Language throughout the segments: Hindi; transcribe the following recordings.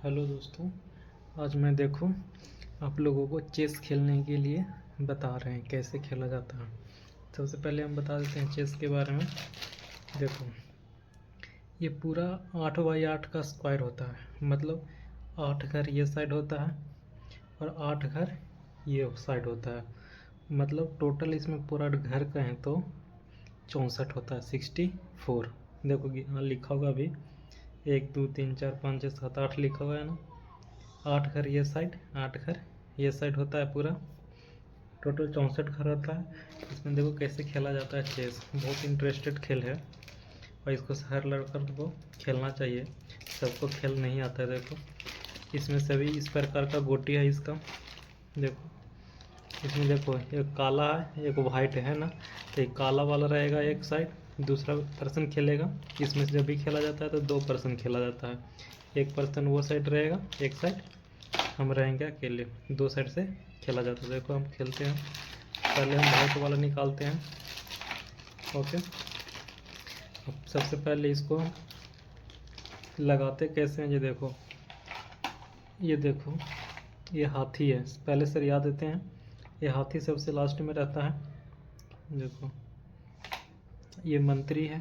हेलो दोस्तों, आज मैं देखो आप लोगों को चेस खेलने के लिए बता रहे हैं कैसे खेला जाता है। सबसे पहले हम बता देते हैं चेस के बारे में। देखो, ये पूरा 8x8 का स्क्वायर होता है, मतलब 8 घर ये साइड होता है और 8 घर ये साइड होता है। मतलब टोटल इसमें पूरा घर कहें तो 64 होता है, 64। देखो यहाँ लिखा होगा अभी 1 2 3 4 5 6 7 8 लिखा हुआ है ना। 8 घर ये साइड, 8 घर ये साइड होता है, पूरा टोटल 64 घर होता है। इसमें देखो कैसे खेला जाता है चेस। बहुत इंटरेस्टेड खेल है और इसको हर लड़का को खेलना चाहिए। सबको खेल नहीं आता है। देखो इसमें सभी इस प्रकार का गोटी है इसका। देखो इसमें देखो एक काला है एक वाइट है ना, तो एक काला वाला रहेगा एक साइड, दूसरा पर्सन खेलेगा। इसमें से जब भी खेला जाता है तो 2 पर्सन खेला जाता है। एक पर्सन वो साइड रहेगा, एक साइड हम रहेंगे अकेले। 2 साइड से खेला जाता है। देखो हम खेलते हैं, पहले हम वाइट वाला निकालते हैं। ओके, अब सबसे पहले इसको लगाते कैसे हैं, ये देखो ये हाथी है, पहले सरिया देते हैं। ये हाथी सबसे लास्ट में रहता है। देखो ये मंत्री है,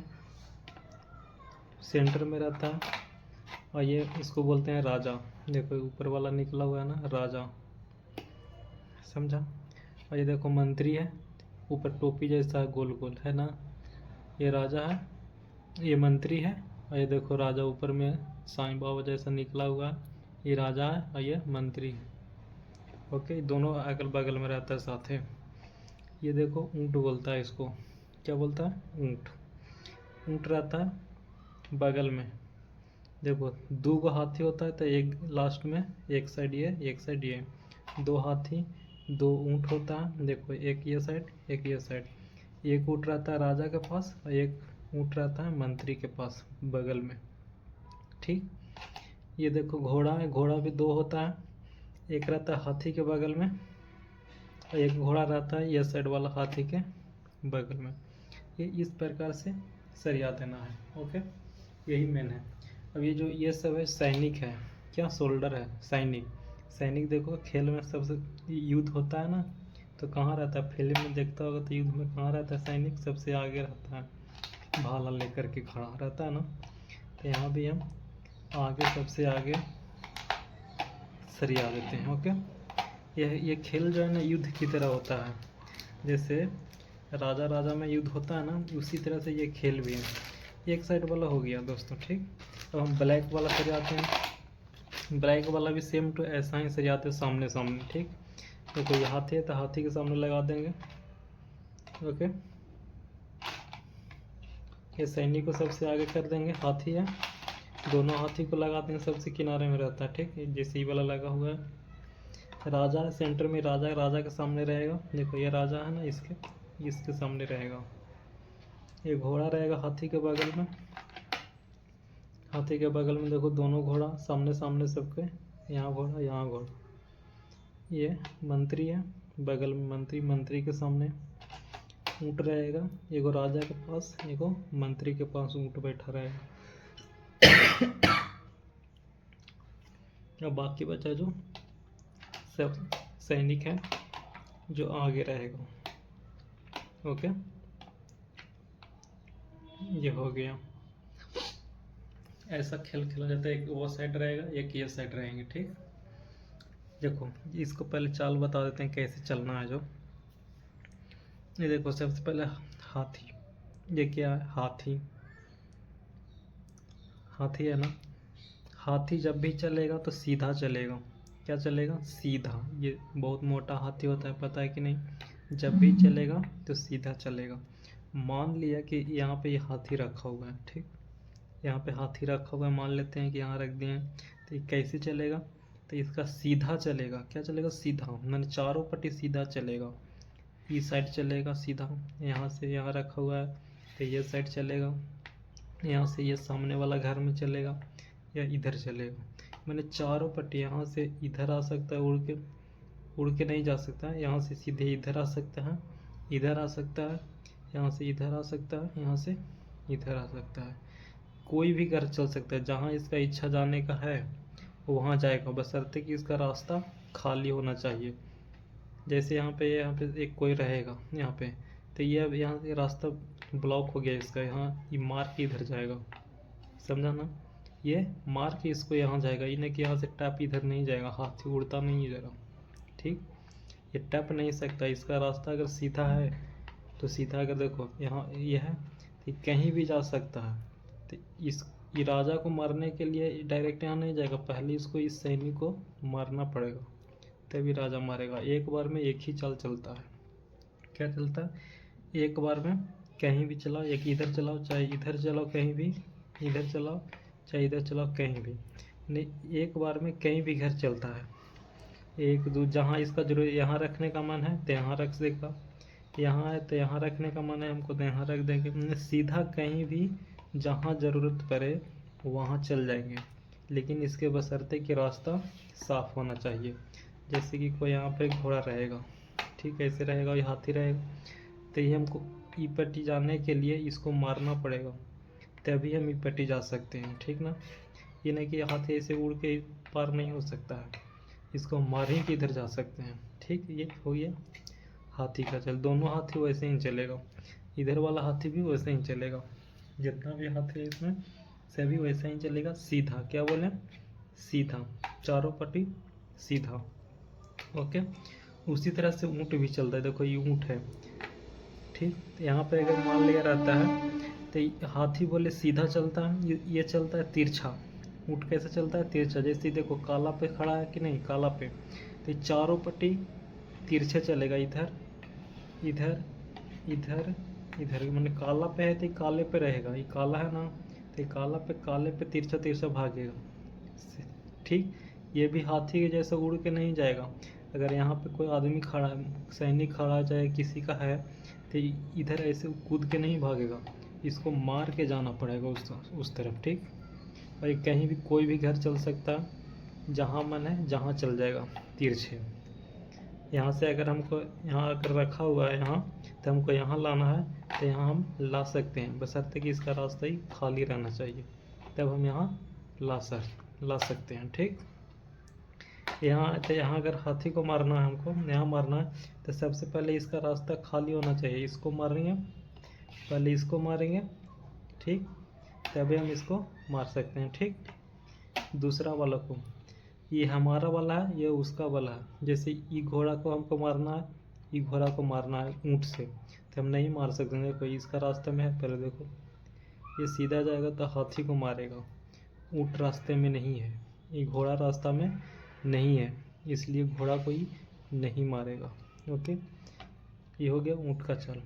सेंटर में रहता है और ये इसको बोलते हैं राजा। देखो ऊपर वाला निकला हुआ है ना, राजा, समझा। और ये देखो मंत्री है, ऊपर टोपी जैसा गोल गोल है ना, ये राजा है, ये मंत्री है। और ये देखो राजा ऊपर में साईं बाबा जैसा निकला हुआ है, ये राजा है और ये मंत्री है। ओके, दोनों अगल बगल में रहता है साथ है। ये देखो ऊँट बोलता है इसको, क्या बोलता है, ऊँट। ऊँट रहता है बगल में। देखो 2 हाथी होता है तो एक लास्ट में, एक साइड ये एक साइड ये, 2 हाथी 2 ऊँट होता है। देखो एक ये साइड एक ये साइड। एक ऊँट रहता है राजा के पास और एक ऊँट रहता है मंत्री के पास बगल में, ठीक। ये देखो घोड़ा है, घोड़ा भी 2 होता है, एक रहता है हाथी के बगल में और एक घोड़ा रहता है ये साइड वाला हाथी के बगल में। ये इस प्रकार से सरिया देना है। ओके, यही मेन है। अब ये जो ये सब है सैनिक है, क्या सोल्डर है, सैनिक। सैनिक देखो खेल में सबसे युद्ध होता है ना, तो कहाँ रहता है, फिल्म में देखता होगा तो युद्ध में कहाँ रहता है, सैनिक सबसे आगे रहता है, भाला लेकर के खड़ा रहता है ना। तो यहाँ भी हम आगे सबसे आगे सरिया देते हैं। ओके, ये खेल जो है ना युद्ध की तरह होता है, जैसे राजा राजा में युद्ध होता है ना, उसी तरह से ये खेल भी है। एक साइड वाला हो गया दोस्तों, ठीक। अब हम ब्लैक वाला सरियाते हैं। ब्लैक वाला भी सेम टू ऐसा ही सरियाते हैं, सामने सामने, ठीक। तो कोई हाथी है तो हाथी के सामने लगा देंगे। ओके, ये सैनिक को सबसे आगे कर देंगे, हाथी है, दोनों हाथी को लगा देंगे, सबसे किनारे में रहता है, ठीक। जैसे ही वाला लगा हुआ है। राजा है सेंटर में, राजा राजा के सामने रहेगा। देखो ये राजा है ना, इसके सामने रहेगा। ये घोड़ा रहेगा हाथी के बगल में। हाथी के बगल में देखो दोनों घोड़ा सामने सामने सबके, यहाँ घोड़ा यहाँ घोड़ा। ये मंत्री है, बगल में मंत्री, मंत्री के सामने ऊँट रहेगा, एगो राजा के पास एगो मंत्री के पास ऊँट बैठा रहेगा। अब बाकी बचा जो सब सैनिक है जो आगे रहेगा। ओके, ये हो गया। ऐसा खेल खेला जाता है, एक वो साइड रहेगा एक ये साइड रहेंगे, ठीक। देखो इसको पहले चाल बता देते हैं कैसे चलना है। जो ये देखो सबसे पहले हाथी, ये क्या है, हाथी। हाथी है ना, हाथी जब भी चलेगा तो सीधा चलेगा। क्या चलेगा, सीधा। ये बहुत मोटा हाथी होता है, पता है कि नहीं। जब भी चलेगा तो सीधा चलेगा। मान लिया कि यहाँ पे ये हाथी रखा हुआ है, ठीक। यहाँ पे हाथी रखा हुआ है, मान लेते हैं कि यहाँ रख दिए हैं, तो ये कैसे चलेगा, तो इसका सीधा चलेगा। क्या चलेगा, सीधा, मैंने चारों पट्टी सीधा चलेगा। इस साइड चलेगा सीधा, यहाँ से यहाँ रखा हुआ है तो ये साइड चलेगा, यहाँ से ये सामने वाला घर में चलेगा या इधर चलेगा। मैंने चारों पट्टी, यहाँ से इधर आ सकता है उड़ के नहीं जा सकता है, यहाँ से सीधे इधर आ सकता है, इधर आ सकता है, यहाँ से इधर आ सकता है, यहाँ से इधर आ सकता है। कोई भी घर चल सकता है, जहाँ इसका इच्छा जाने का है वहाँ जाएगा, बशर्ते कि इसका रास्ता खाली होना चाहिए। जैसे यहाँ पे एक कोई रहेगा यहाँ पे, तो ये अब यहाँ से रास्ता ब्लॉक हो गया इसका, यहाँ ये मार के इधर जाएगा, समझा ना। ये मार के इसको यहाँ जाएगा, ये नहीं कि यहाँ से टैप इधर नहीं जाएगा, हाथी उड़ता नहीं इधर, ठीक। ये टप नहीं सकता, इसका रास्ता अगर सीधा है तो सीधा, अगर देखो यहाँ ये है तो कहीं भी जा सकता है। तो ये राजा को मारने के लिए डायरेक्ट यहाँ नहीं जाएगा, पहले इसको इस सैनिक को मारना पड़ेगा, तभी राजा मारेगा। एक बार में एक ही चाल चलता है। क्या चलता है? एक बार में कहीं भी चलाओ, एक इधर चलाओ चाहे इधर चलाओ, कहीं भी इधर चलाओ चाहे इधर चलाओ, कहीं भी नहीं, एक बार में कहीं भी घर चलता है। एक दो जहाँ इसका जरूर यहाँ रखने का मन है तो यहाँ रख देगा, यहाँ है तो यहाँ रखने का मन है हमको तो यहाँ रख देंगे, सीधा कहीं भी जहाँ ज़रूरत पड़े वहाँ चल जाएंगे। लेकिन इसके बशर्ते कि रास्ता साफ होना चाहिए। जैसे कि कोई यहाँ पे घोड़ा रहेगा, ठीक है, ऐसे रहेगा, ये हाथी रहेगा, तो ये हमको ई पट्टी जाने के लिए इसको मारना पड़ेगा, तभी हम ई पट्टी जा सकते हैं, ठीक ना। ये नहीं कि हाथी ऐसे उड़ के पार नहीं हो सकता है, इसको मार ही के इधर जा सकते हैं, ठीक। ये हो गया हाथी का चल, दोनों हाथी वैसे ही चलेगा, इधर वाला हाथी भी वैसे ही चलेगा, जितना भी हाथी है इसमें सभी वैसा ही चलेगा, सीधा। क्या बोले? सीधा, चारों पट्टी सीधा, ओके। उसी तरह से ऊँट भी चलता है, देखो ये ऊँट है, ठीक। तो यहाँ पे अगर मान लिया रहता है तो हाथी बोले सीधा चलता है, ये चलता है तिरछा। ऊँट कैसे चलता है? तिरछा। जैसे देखो काला पे खड़ा है कि नहीं, काला पे, तो चारों पट्टी तिरछे चलेगा, इधर इधर इधर इधर, मैंने काला पे है तो काले पे रहेगा, ये काला है ना, तो काला पे काले पे तिरछा तिरछा भागेगा, ठीक। ये भी हाथी के जैसा उड़ के नहीं जाएगा। अगर यहाँ पे कोई आदमी खड़ा है, सैनिक खड़ा है, चाहे किसी का है, तो इधर ऐसे कूद के नहीं भागेगा, इसको मार के जाना पड़ेगा उस तरफ, ठीक। और ये कहीं भी कोई भी घर चल सकता है, जहाँ मन है जहाँ चल जाएगा तिरछे। यहाँ से अगर हमको यहाँ अगर रखा हुआ है यहाँ, तो हमको यहाँ लाना है तो यहाँ हम ला सकते हैं, बशर्ते कि इसका रास्ता ही खाली रहना चाहिए, तब हम यहाँ ला सकते हैं, ठीक। यहाँ तो यहाँ अगर हाथी को मारना है हमको, यहाँ मारना है, तो सबसे पहले इसका रास्ता खाली होना चाहिए, इसको मारेंगे, पहले इसको मारेंगे, ठीक, तभी हम इसको मार सकते हैं, ठीक। दूसरा वाला को, ये हमारा वाला है, ये उसका वाला है। जैसे ये घोड़ा को हमको मारना है, ये घोड़ा को मारना है ऊँट से, तो हम नहीं मार सकते। देखो इसका रास्ते में है, पहले देखो ये सीधा जाएगा तो हाथी को मारेगा, ऊँट रास्ते में नहीं है, ये घोड़ा रास्ता में नहीं है, इसलिए घोड़ा कोई नहीं मारेगा, ओके। ये हो गया ऊँट का चाल,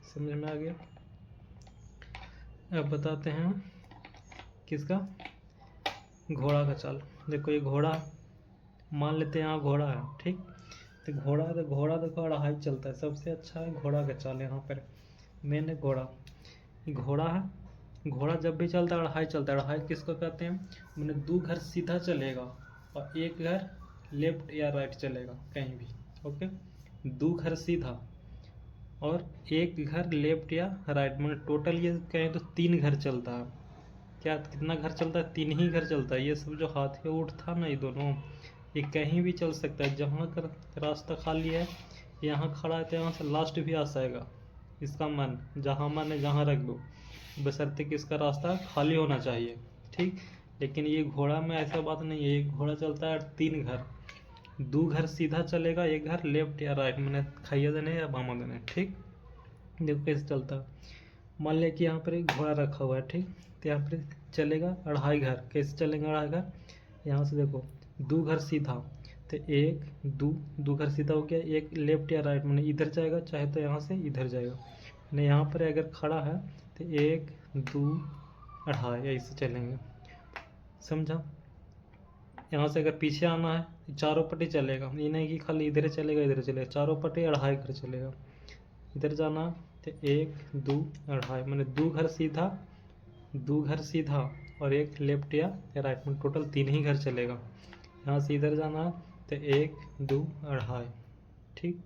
समझ में आ गया। अब बताते हैं किसका, घोड़ा का चाल। देखो ये घोड़ा, मान लेते हैं यहाँ घोड़ा है, ठीक। तो घोड़ा देखो अढ़ाई चलता है, सबसे अच्छा है घोड़ा का चाल। यहाँ पर मैंने घोड़ा है, घोड़ा जब भी चलता है अढ़ाई चलता है। अढ़ाई किसको कहते हैं? मैंने 2 घर सीधा चलेगा और 1 घर लेफ्ट या राइट चलेगा, कहीं भी, ओके। 2 घर सीधा और 1 घर लेफ्ट या राइट, मैंने टोटल ये कहें तो 3 घर चलता है। क्या कितना घर चलता है? 3 ही घर चलता है। ये सब जो हाथी ऊँट था ना, ये दोनों, ये कहीं भी चल सकता है। जहाँ का रास्ता खाली है, यहाँ खड़ा है तो यहाँ से लास्ट भी आ जाएगा, इसका मन जहाँ मन है जहाँ रख दो, बशर्ते कि इसका रास्ता खाली होना चाहिए, ठीक। लेकिन ये घोड़ा में ऐसा बात नहीं है, ये घोड़ा चलता है 3 घर, 2 घर सीधा चलेगा, 1 घर लेफ्ट या राइट, मैंने खाइया देने या बामा देने, ठीक। देखो कैसे चलता है। मान लिया कि यहाँ पर एक घोड़ा रखा हुआ है, ठीक, तो यहाँ पर चलेगा अढ़ाई घर। कैसे चलेंगे अढ़ाई घर? यहाँ से देखो 2 घर सीधा, तो 1 2 घर सीधा हो गया, 1 लेफ्ट या राइट, मैंने इधर जाएगा, चाहे तो यहाँ से इधर जाएगा। मैंने यहाँ पर अगर खड़ा है तो 1 2 अढ़ाई ऐसे चलेंगे, समझा। यहाँ से अगर पीछे आना है, चारों पट्टी चलेगा, ये नहीं कि खाली इधर चलेगा इधर चलेगा, चारों पट्टी अढ़ाई घर चलेगा। इधर जाना तो 1 2 अढ़ाई, मैंने 2 घर सीधा, 2 घर सीधा और 1 लेफ्ट या राइट में, टोटल 3 ही घर चलेगा। यहाँ से इधर जाना है तो 1 2 अढ़ाई, ठीक।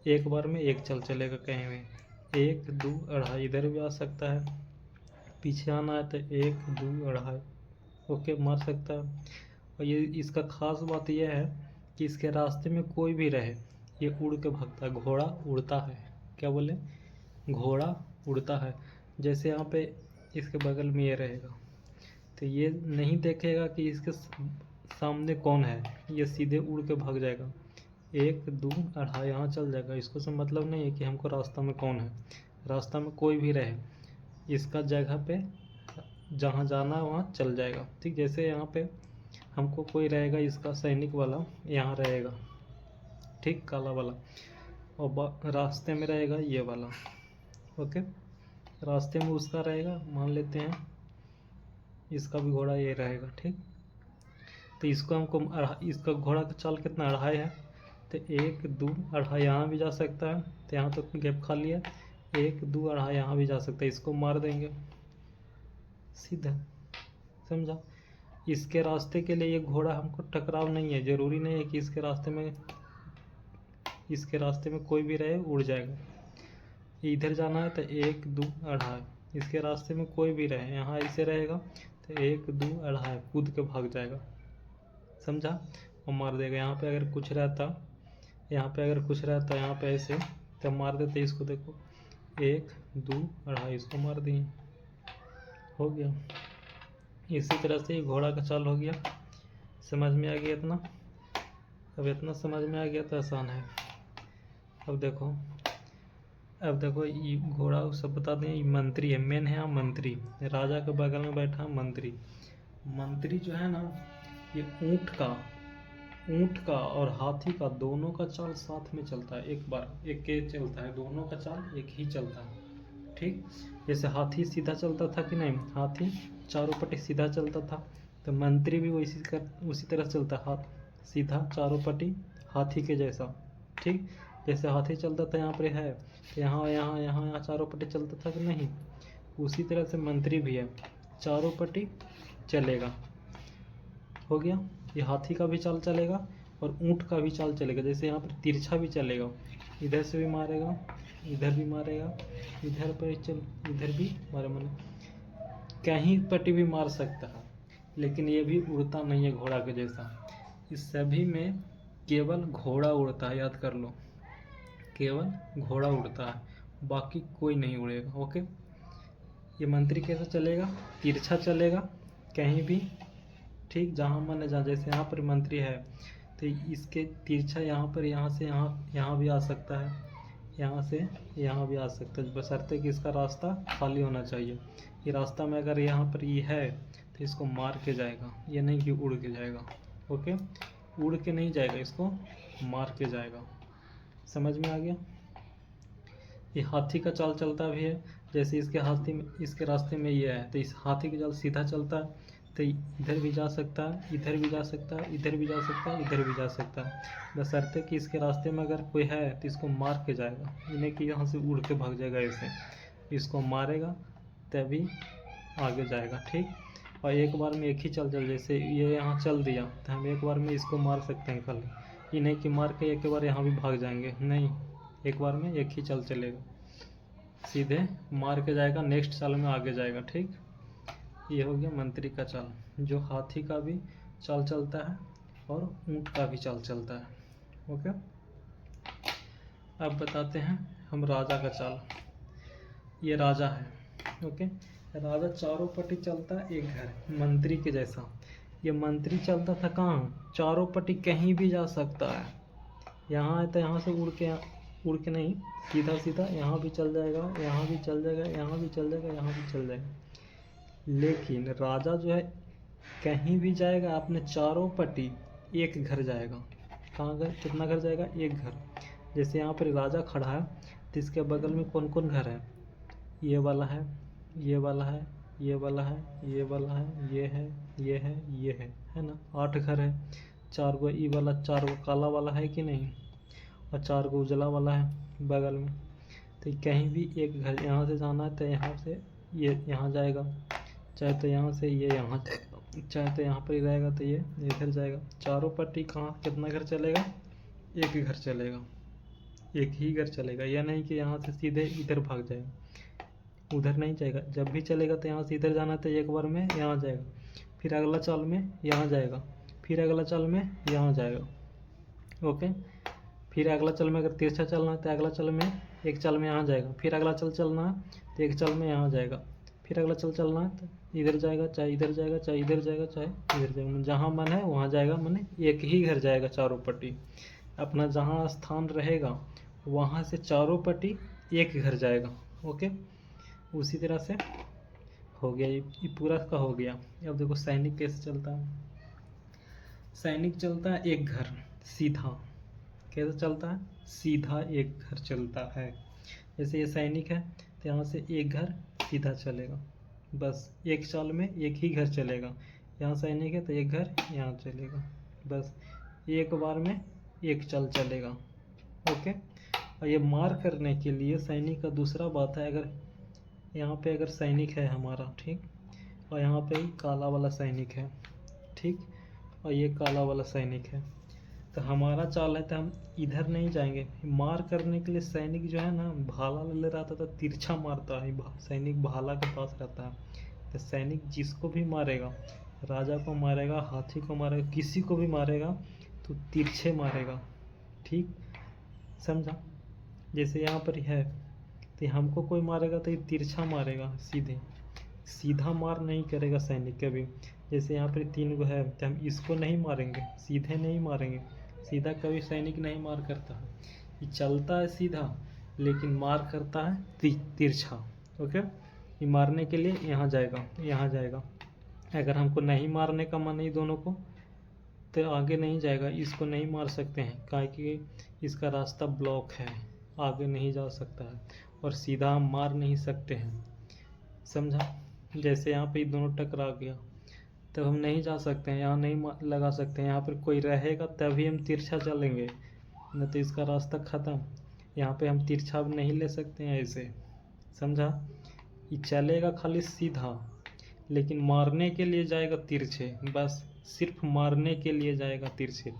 एक बार में 1 चलेगा कहीं में, 1 2 अढ़ाई, इधर भी आ सकता है। पीछे आना है तो 1 2 अढ़ाई, ओके, मार सकता है। और ये इसका खास बात यह है कि इसके रास्ते में कोई भी रहे ये उड़ के भागता है। घोड़ा उड़ता है, क्या बोले, घोड़ा उड़ता है। जैसे यहाँ पे इसके बगल में ये रहेगा तो ये नहीं देखेगा कि इसके सामने कौन है, ये सीधे उड़ के भाग जाएगा। 1 2 अढ़ाई यहाँ चल जाएगा। इसको से मतलब नहीं है कि हमको रास्ता में कौन है, रास्ता में कोई भी रहे इसका जगह पे जहाँ जाना है वहाँ चल जाएगा। ठीक, जैसे यहाँ पे हमको कोई रहेगा, इसका सैनिक वाला यहाँ रहेगा, ठीक, काला वाला, और रास्ते में रहेगा ये वाला। ओके, रास्ते में उसका रहेगा, मान लेते हैं इसका भी घोड़ा ये रहेगा। ठीक, तो इसको हमको इसका घोड़ा का चाल कितना, अढ़ाई है, तो 1 2 अढ़ाई यहाँ भी जा सकता है, तो यहाँ तो गैप खाली है, 1 2 अढ़ाई यहाँ भी जा सकता है। इसको मार देंगे सीधा, समझा। इसके रास्ते के लिए ये घोड़ा हमको टकराव नहीं है, ज़रूरी नहीं है कि इसके रास्ते में कोई भी रहे उड़ जाएगा। इधर जाना है तो 1 2 अढ़ाई, इसके रास्ते में कोई भी रहे, यहाँ ऐसे रहेगा तो 1 2 अढ़ाई कूद के भाग जाएगा, समझा, और मार देगा। यहाँ पे अगर कुछ रहता यहाँ पे ऐसे तो मार देते इसको, देखो 1 2 अढ़ाई, इसको मार दिए, हो गया। इसी तरह से घोड़ा का चाल हो गया। समझ में आ गया इतना? अब इतना समझ में आ गया तो आसान है। अब देखो ये घोड़ा सब बता दें, ये मंत्री है, मेन है यहाँ मंत्री, राजा के बगल में बैठा है मंत्री। मंत्री जो है ना, ये ऊँट का और हाथी का दोनों का चाल साथ में चलता है, एक के चलता है, दोनों का चाल एक ही चलता है। ठीक, जैसे हाथी सीधा चलता था कि नहीं, हाथी चारों पट्टी सीधा चलता था, तो मंत्री भी उसी तरह चलता, हाथ सीधा चारों पट्टी हाथी के जैसा। ठीक, जैसे हाथी चलता था यहाँ पर है, तो यहाँ चारों पट्टी चलता था कि नहीं, उसी तरह से मंत्री भी है, चारों पट्टी चलेगा। हो गया, ये हाथी का भी चाल चलेगा और ऊँट का भी चाल चलेगा। जैसे यहाँ पर तिरछा भी चलेगा, इधर से भी मारेगा, इधर भी मारेगा, इधर भी मारे, मन कहीं पट्टी भी मार सकता है, लेकिन ये भी उड़ता नहीं है घोड़ा के जैसा। इस सभी में केवल घोड़ा उड़ता है, याद कर लो, केवल घोड़ा उड़ता है, बाकी कोई नहीं उड़ेगा। ओके, ये मंत्री कैसे चलेगा, तिरछा चलेगा कहीं भी, ठीक, जहाँ मन जहाँ, जैसे यहाँ पर मंत्री है तो इसके तिरछा यहाँ पर, यहाँ से यहाँ भी आ सकता है, यहाँ से यहाँ भी आ सकता है, बशर्ते कि इसका रास्ता खाली होना चाहिए। ये रास्ता में अगर यहाँ पर ये है तो इसको मार के जाएगा, ये नहीं कि उड़ के जाएगा। ओके, उड़ के नहीं जाएगा, इसको मार के जाएगा। समझ में आ गया? ये हाथी का चाल चलता भी है, जैसे इसके रास्ते में ये है तो इस हाथी का चाल सीधा चलता है, तो इधर भी जा सकता है, इधर भी जा सकता है, इधर भी जा सकता है, इधर भी जा सकता है, बशर्ते कि इसके रास्ते में अगर कोई है तो इसको मार के जाएगा, इन्हें कि यहाँ से उड़ के भाग जाएगा, ऐसे इसको मारेगा तभी आगे जाएगा। ठीक, और एक बार में एक ही चल जैसे ये यहाँ चल दिया तो हम एक बार में इसको मार सकते हैं कल, ये नहीं कि मार के एक बार यहाँ भी भाग जाएंगे, नहीं, एक बार में एक ही चल चलेगा, सीधे मार के जाएगा, नेक्स्ट चाल में आगे जाएगा। ठीक, ये हो गया मंत्री का चाल, जो हाथी का भी चाल चलता है और ऊँट का भी चाल चलता है। ओके, अब बताते हैं हम राजा का चाल। ये राजा है। ओके, राजा चारों पट्टी चलता है, एक घर मंत्री के जैसा। ये मंत्री चलता था कहाँ, चारों पट्टी कहीं भी जा सकता है, यहाँ है तो यहाँ से उड़ के नहीं, सीधा यहाँ भी चल जाएगा, यहाँ भी चल जाएगा, यहाँ भी चल जाएगा, यहाँ भी चल जाएगा। लेकिन राजा जो है कहीं भी जाएगा, अपने चारों पट्टी एक घर जाएगा। कहाँ घर, कितना घर जाएगा, एक घर। जैसे यहाँ पर राजा खड़ा है तो इसके बगल में कौन कौन घर है, ये वाला है, ये वाला है, ये वाला है, ये वाला है, ये है, ये है, ये है ना, 8 घर है। 4 गो ई वाला, 4 गो काला वाला है कि नहीं, और 4 गो उजला वाला है बगल में। तो कहीं भी एक घर, यहाँ से जाना है तो यहाँ से ये यहाँ जाएगा, चाहे तो यहाँ से ये यहाँ जाएगा, चाहे तो यहाँ पर ही रहेगा तो ये इधर जाएगा। चारों पट्टी कहाँ, कितना घर चलेगा, एक ही घर चलेगा, एक ही घर चलेगा। यह नहीं कि यहाँ से सीधे इधर भाग जाएगा, उधर नहीं जाएगा। जब भी चलेगा तो यहाँ से इधर जाना तो एक बार में यहाँ जाएगा, फिर अगला चाल में यहाँ जाएगा, फिर अगला चाल में यहाँ जाएगा। ओके, फिर अगला चल में अगर तिरछा चलना है तो अगला चल में एक चाल में यहाँ जाएगा। फिर अगला चल चलना है तो एक चाल में यहाँ जाएगा। फिर अगला चल चलना है तो इधर जाएगा, चाहे इधर जाएगा, चाहे इधर जाएगा, चाहे इधर जाएगा। जहाँ मन है वहाँ जाएगा, माने एक ही घर जाएगा चारों पट्टी। अपना जहाँ स्थान रहेगा वहाँ से चारों पट्टी एक घर जाएगा। ओके, उसी तरह से हो गया, ये पूरा का हो गया। अब देखो सैनिक कैसे चलता है। सैनिक चलता है एक घर सीधा। कैसे चलता है? सीधा एक घर चलता है। जैसे ये सैनिक है तो यहाँ से एक घर सीधा चलेगा, बस एक चाल में एक ही घर चलेगा। यहाँ सैनिक है तो एक घर यहाँ चलेगा, बस एक बार में एक चाल चलेगा। ओके, और ये मार करने के लिए सैनिक का दूसरा बात है, अगर यहाँ पे अगर सैनिक है हमारा, ठीक, और यहाँ पे ही काला वाला सैनिक है, ठीक, और ये काला वाला सैनिक है, तो हमारा चाल है तो हम इधर नहीं जाएंगे। मार करने के लिए सैनिक जो है ना भाला ले रहता था, तिरछा मारता है। सैनिक भाला के पास रहता है। तो सैनिक जिसको भी मारेगा, राजा को मारेगा, हाथी को मारेगा, किसी को भी मारेगा तो तिरछे मारेगा। ठीक, समझा? जैसे यहाँ पर है तो हमको कोई मारेगा तो ये तिरछा मारेगा, सीधे सीधा मार नहीं करेगा सैनिक कभी। जैसे यहाँ पर 3 गो है तो हम इसको नहीं मारेंगे, सीधे नहीं मारेंगे। सीधा कभी सैनिक नहीं मार करता है, ये चलता है सीधा लेकिन मार करता है तिरछा। ओके, ये मारने के लिए यहाँ जाएगा, यहाँ जाएगा। अगर हमको नहीं मारने का मन है दोनों को तो आगे नहीं जाएगा, इसको नहीं मार सकते हैं काहे कि इसका रास्ता ब्लॉक है, आगे नहीं जा सकता है, और सीधा हम मार नहीं सकते हैं। समझा? जैसे यहाँ पे दोनों टकरा गया तब हम नहीं जा सकते हैं, यहाँ नहीं लगा सकते हैं। यहाँ पर कोई रहेगा तभी हम तिरछा चलेंगे, नहीं तो इसका रास्ता ख़त्म। यहाँ पे हम तिरछा नहीं ले सकते हैं ऐसे। समझा? ये चलेगा खाली सीधा लेकिन मारने के लिए जाएगा तिरछे, बस सिर्फ मारने के लिए जाएगा तिरछे।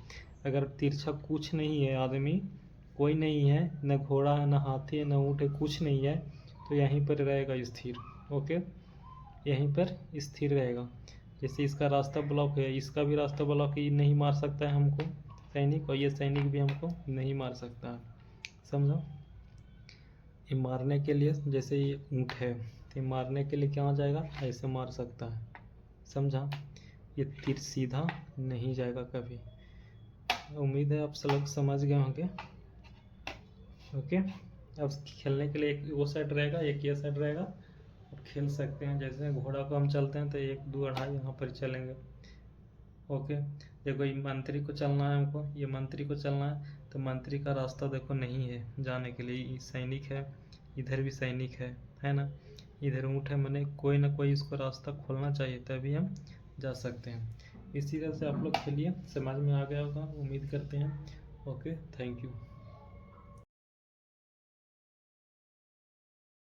अगर तिरछा कुछ नहीं है, आदमी कोई नहीं है, न घोड़ा है, न हाथी है, न ऊँट है, कुछ नहीं है, तो यहीं पर रहेगा स्थिर। ओके, यहीं पर स्थिर रहेगा। जैसे इसका रास्ता ब्लॉक है, इसका भी रास्ता ब्लॉक है, ये नहीं मार सकता है हमको सैनिक, और ये सैनिक भी हमको नहीं मार सकता है। समझो? ये मारने के लिए, जैसे ये ऊँट है तो मारने के लिए क्या हो जाएगा, ऐसे मार सकता है। समझा? ये तीर सीधा नहीं जाएगा कभी। उम्मीद है आप सब लोग समझ गए होंगे। ओके, अब खेलने के लिए एक वो साइड रहेगा, एक ये साइड रहेगा। अब खेल सकते हैं। जैसे घोड़ा को हम चलते हैं तो 1 2 अढ़ाई यहाँ पर चलेंगे। ओके, देखो ये मंत्री को चलना है हमको, ये मंत्री को चलना है तो मंत्री का रास्ता देखो नहीं है जाने के लिए। ये सैनिक है, इधर भी सैनिक है ना, इधर ऊँट है, मैंने कोई ना कोई इसको रास्ता खोलना चाहिए तभी हम जा सकते हैं। इसी तरह से आप लोग खेलिए, समझ में आ गया होगा उम्मीद करते हैं। Okay, thank you.